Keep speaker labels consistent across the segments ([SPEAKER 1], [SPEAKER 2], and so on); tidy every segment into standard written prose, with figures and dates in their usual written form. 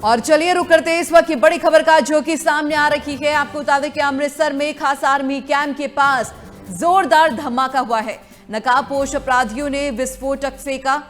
[SPEAKER 1] और चलिए रुक करते हैं इस वक्त की बड़ी खबर का, जो कि सामने आ रही है। आपको बता दें कि अमृतसर में खास आर्मी कैंप के पास जोरदार धमाका हुआ है। नकाबपोश अपराधियों ने विस्फोटक फेंका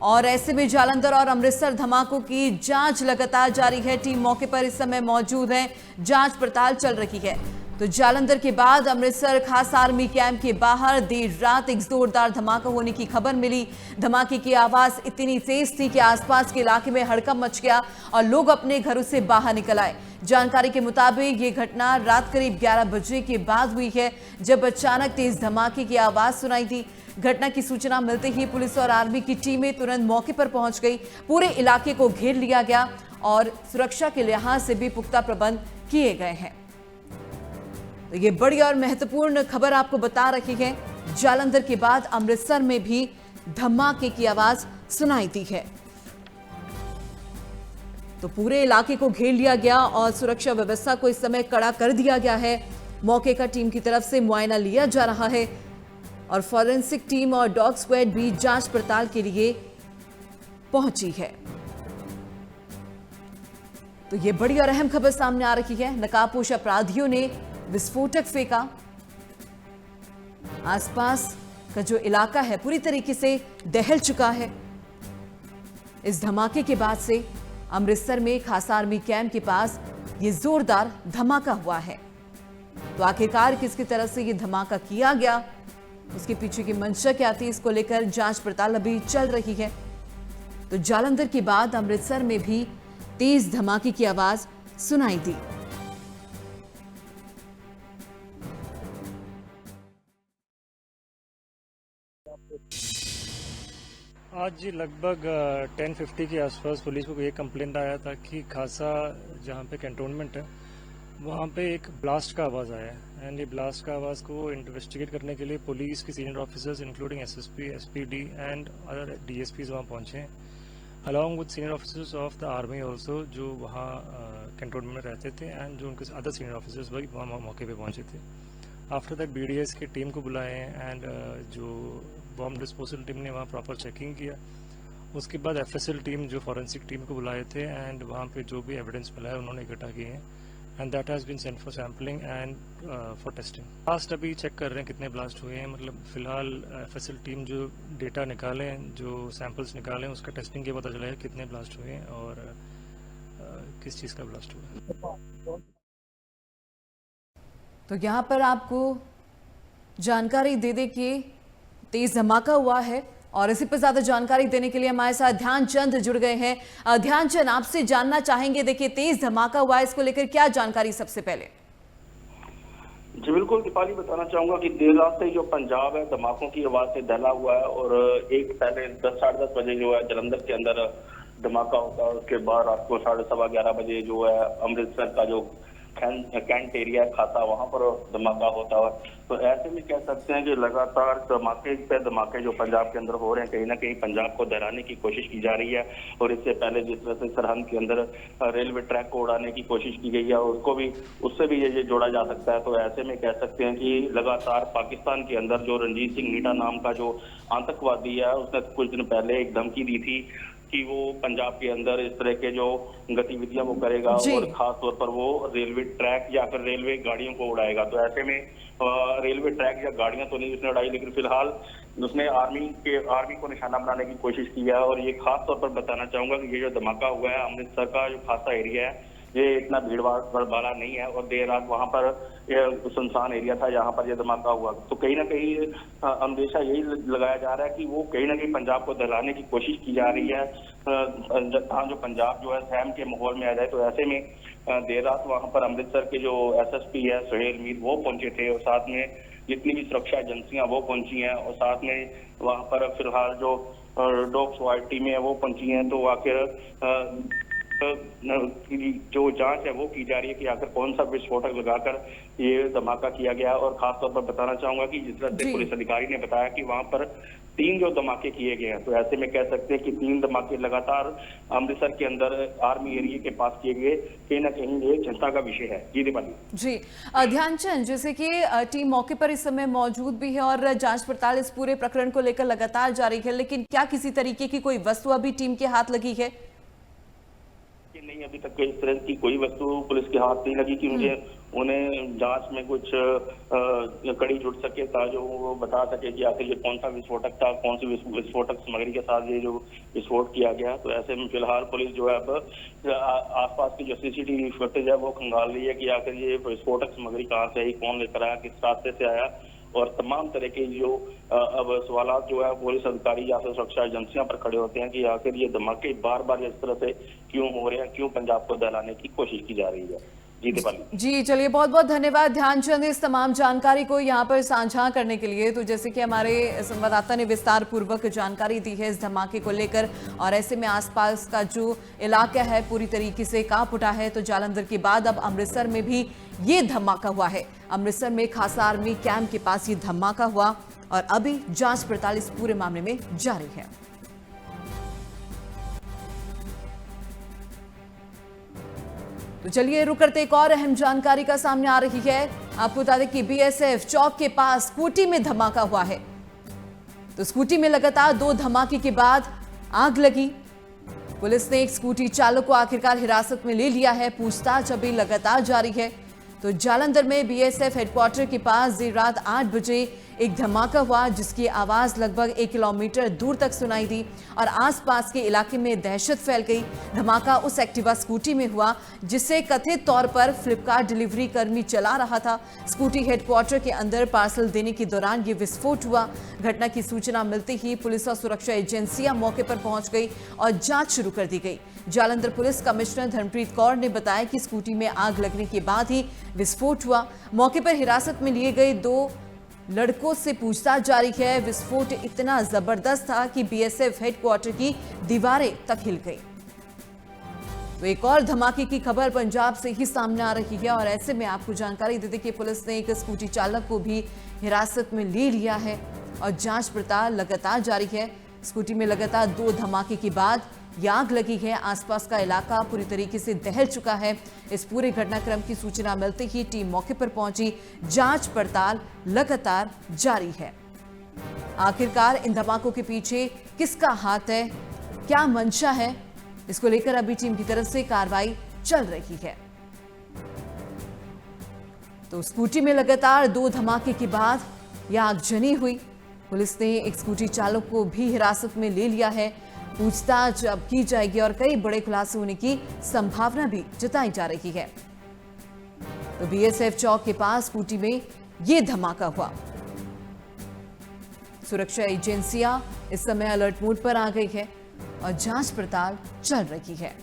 [SPEAKER 1] और ऐसे में जालंधर और अमृतसर धमाकों की जांच लगातार जारी है। टीम मौके पर इस समय मौजूद है, जांच पड़ताल चल रही है। तो जालंधर के बाद अमृतसर खास आर्मी कैंप के बाहर देर रात एक जोरदार धमाका होने की खबर मिली। धमाके की आवाज इतनी तेज थी कि आसपास के इलाके में हड़कंप मच गया और लोग अपने घरों से बाहर निकल आए। जानकारी के मुताबिक ये घटना रात करीब 11 बजे के बाद हुई है, जब अचानक तेज धमाके की आवाज सुनाई दी। घटना की सूचना मिलते ही पुलिस और आर्मी की टीमें तुरंत मौके पर पहुंच गई। पूरे इलाके को घेर लिया गया और सुरक्षा के लिहाज से भी पुख्ता प्रबंध किए गए हैं। तो ये बड़ी और महत्वपूर्ण खबर आपको बता रही है। जालंधर के बाद अमृतसर में भी धमाके की आवाज सुनाई दी है। तो पूरे इलाके को घेर लिया गया और सुरक्षा व्यवस्था को इस समय कड़ा कर दिया गया है। मौके का टीम की तरफ से मुआयना लिया जा रहा है और फॉरेंसिक टीम और डॉग स्क्वाड भी जांच पड़ताल के लिए पहुंची है। तो ये बड़ी और अहम खबर सामने आ रही है। नकाबपोश अपराधियों ने विस्फोटक फेंका। आसपास का जो इलाका है पूरी तरीके से दहल चुका है। इस धमाके के बाद से अमृतसर में खास आर्मी कैंप के पास ये जोरदार धमाका हुआ है। तो आखिरकार किसकी तरफ से ये धमाका किया गया, उसके पीछे की मंशा क्या थी, इसको लेकर जांच पड़ताल अभी चल रही है। तो जालंधर के बाद अमृतसर में भी तेज धमाके की आवाज सुनाई दी।
[SPEAKER 2] आज लगभग 10:50 के आसपास पुलिस को ये कंप्लेंट आया था कि खासा जहाँ पे कैंटोनमेंट है वहाँ पे एक ब्लास्ट का आवाज़ आया है। एंड ये ब्लास्ट का आवाज़ को इन्वेस्टिगेट करने के लिए पुलिस के senior officers including SSP, SPD and other DSPs वहाँ पहुँचे हैं, along with senior officers of the army also, जो वहाँ कैंटोनमेंट में रहते थे, एंड जो उनके अदर सीनियर ऑफिसर्स भी वहाँ मौके पर पहुँचे थे। आफ्टर दैट बीडीएस की टीम को बुलाए एंड जो बॉम्ब डिस्पोजल टीम ने वहाँ प्रॉपर चेकिंग किया। उसके बाद एफएसएल टीम जो फॉरेंसिक टीम को बुलाए थे एंड वहाँ पे जो भी एविडेंस मिला है उन्होंने इकट्ठा किए हैं and that has been sent for sampling and for testing. Blast अभी चेक कर रहे हैं कितने ब्लास्ट हुए हैं, मतलब फिलहाल एफएसएल टीम जो डेटा निकालें, जो सैंपल्स निकालें, उसका टेस्टिंग के पता चलेगा कितने ब्लास्ट हुए हैं और किस चीज़ का ब्लास्ट हुआ है।
[SPEAKER 1] तो यहाँ पर आपको जानकारी दे दे कि तेज धमाका हुआ है और इसी पर ज्यादा जानकारी देने के लिए हमारे साथ ध्यानचंद जुड़ गए हैं। ध्यानचंद, आपसे जानना चाहेंगे, देखिए तेज धमाका हुआ है, इसको लेकर क्या जानकारी सबसे पहले?
[SPEAKER 3] जी बिल्कुल दीपाली, बताना चाहूंगा कि देर रात से जो पंजाब है धमाकों की आवाज से दहला हुआ है और एक पहले 10 साढ़े 10 बजे जो है जालंधर के अंदर धमाका होता है। उसके बाद रात को 11:15 बजे जो है अमृतसर का जो कैंट एरिया खासा वहां पर धमाका होता है। तो ऐसे में कह सकते हैं कि लगातार धमाके पे धमाके जो पंजाब के अंदर हो रहे हैं, कहीं ना कहीं पंजाब को डराने की कोशिश की जा रही है। और इससे पहले जिस तरह से सरहद के अंदर रेलवे ट्रैक को उड़ाने की कोशिश की गई है, उसको भी उससे भी ये जोड़ा जा सकता है। तो ऐसे में कह सकते हैं कि लगातार पाकिस्तान के अंदर जो रणजीत सिंह नीटा नाम का जो आतंकवादी है, उसने कुछ दिन पहले एक धमकी दी थी कि वो पंजाब के अंदर इस तरह के जो गतिविधियां वो करेगा और खास तौर पर वो रेलवे ट्रैक या फिर रेलवे गाड़ियों को उड़ाएगा। तो ऐसे में रेलवे ट्रैक या गाड़ियां तो नहीं उसने उड़ाई, लेकिन फिलहाल उसने आर्मी को निशाना बनाने की कोशिश की है। और ये खास तौर पर बताना चाहूंगा कि ये जो धमाका हुआ है अमृतसर का जो खासा एरिया है, ये इतना भीड़ वाला नहीं है और देर रात वहां पर सुनसान एरिया था जहां पर यह धमाका हुआ। तो कहीं ना कहीं अंदेशा यही लगाया जा रहा है कि वो कहीं ना कहीं पंजाब को दहलाने की कोशिश की जा रही है, जहां जो पंजाब जो है सहम के माहौल में आ जाए। तो ऐसे में देर रात वहां पर अमृतसर के जो एसएसपी है सुहेल मीर वो पहुंचे थे और साथ में जितनी भी सुरक्षा एजेंसियां वो पहुंची हैं और साथ में वहां पर फिलहाल जो डॉग स्क्वाड टीमें है वो पहुंची हैं। तो आखिर जो जांच है वो की जा रही है कि आखिर कौन सा विस्फोटक लगाकर ये धमाका किया गया। और खास तौर पर बताना चाहूंगा कि जिस तरह से पुलिस अधिकारी ने बताया कि वहां पर 3 जो धमाके किए गए हैं, तो ऐसे में कह सकते हैं कि 3 धमाके लगातार अमृतसर के अंदर आर्मी एरिया के पास किए गए, कहीं ना कहीं ये चिंता का विषय है। जी दीपाली।
[SPEAKER 1] जी ध्यानचंद, जैसे कि टीम मौके पर इस समय मौजूद भी है और जांच पड़ताल इस पूरे प्रकरण को लेकर लगातार जारी है, लेकिन क्या किसी तरीके की कोई वस्तु अभी टीम के हाथ लगी है?
[SPEAKER 3] कि नहीं, अभी तक इस तरह की कोई वस्तु पुलिस के हाथ नहीं लगी कि उन्हें जांच में कुछ कड़ी जुड़ सके, था जो वो बता सके कि आखिर ये कौन सा विस्फोटक था, कौन सी विस्फोटक सामग्री के साथ ये जो विस्फोट किया गया। तो ऐसे में फिलहाल पुलिस जो है अब आसपास की जो सीसीटीवी फुटेज है वो खंगाल रही है कि आखिर ये विस्फोटक सामग्री कहाँ से आई, कौन लेकर आया, किस रास्ते से आया, और तमाम तरह के जो अब सवालात जो है पुलिस अधिकारी या फिर सुरक्षा एजेंसियों पर खड़े होते हैं कि आखिर ये धमाके बार बार इस तरह से क्यों हो रहे हैं, क्यों पंजाब को दहलाने की कोशिश की जा रही है। जी दीपाली।
[SPEAKER 1] जी चलिए, बहुत बहुत धन्यवाद ध्यानचंद इस तमाम जानकारी को यहाँ पर साझा करने के लिए। तो जैसे कि हमारे संवाददाता ने विस्तार पूर्वक जानकारी दी है इस धमाके को लेकर, और ऐसे में आसपास का जो इलाका है पूरी तरीके से कांप उठा है। तो जालंधर के बाद अब अमृतसर में भी ये धमाका हुआ है। अमृतसर में खासा आर्मी कैंप के पास ये धमाका हुआ और अभी जांच पड़ताल इस पूरे मामले में जारी है। तो चलिए रुक करते एक और अहम जानकारी का सामने आ रही है। आपको बता दें कि बीएसएफ चौक के पास स्कूटी में धमाका हुआ है। तो स्कूटी में लगातार 2 धमाके के बाद आग लगी। पुलिस ने एक स्कूटी चालक को आखिरकार हिरासत में ले लिया है। पूछताछ अभी लगातार जारी है। तो जालंधर में बीएसएफ हेडक्वार्टर के पास देर रात 8 बजे एक धमाका हुआ, जिसकी आवाज लगभग 1 किलोमीटर दूर तक सुनाई दी और आसपास के इलाके में दहशत फैल गई। धमाका उस एक्टिवा स्कूटी में हुआ जिसे कथित तौर पर फ्लिपकार्ट डिलीवरी कर्मी चला रहा था। स्कूटी हेडक्वार्टर के अंदर पार्सल देने के दौरान ये विस्फोट हुआ। घटना की सूचना मिलते ही पुलिस और सुरक्षा एजेंसियां मौके पर पहुंच गई और जांच शुरू कर दी गई। जालंधर पुलिस कमिश्नर धर्मप्रीत कौर ने बताया कि स्कूटी में आग लगने के बाद ही विस्फोट हुआ। मौके पर हिरासत में लिए गए 2 लड़कों से पूछताछ जारी है। विस्फोट इतना जबरदस्त था कि बीएसएफ हेडक्वार्टर की दीवारें तक हिल गई। तो एक और धमाके की खबर पंजाब से ही सामने आ रही है और ऐसे में आपको जानकारी दे दें कि पुलिस ने एक स्कूटी चालक को भी हिरासत में ले लिया है और जांच पड़ताल लगातार जारी है। स्कूटी में लगातार 2 धमाके के बाद ये आग लगी है। आसपास का इलाका पूरी तरीके से दहल चुका है। इस पूरे घटनाक्रम की सूचना मिलते ही टीम मौके पर पहुंची। जांच पड़ताल लगातार जारी है। आखिरकार इन धमाकों के पीछे किसका हाथ है, क्या मंशा है, इसको लेकर अभी टीम की तरफ से कार्रवाई चल रही है। तो स्कूटी में लगातार 2 धमाके के बाद यह आगजनी हुई। पुलिस ने एक स्कूटी चालक को भी हिरासत में ले लिया है। पूछताछ अब की जाएगी और कई बड़े खुलासे होने की संभावना भी जताई जा रही है। तो बीएसएफ चौक के पास स्कूटी में यह धमाका हुआ। सुरक्षा एजेंसियां इस समय अलर्ट मोड पर आ गई है और जांच पड़ताल चल रही है।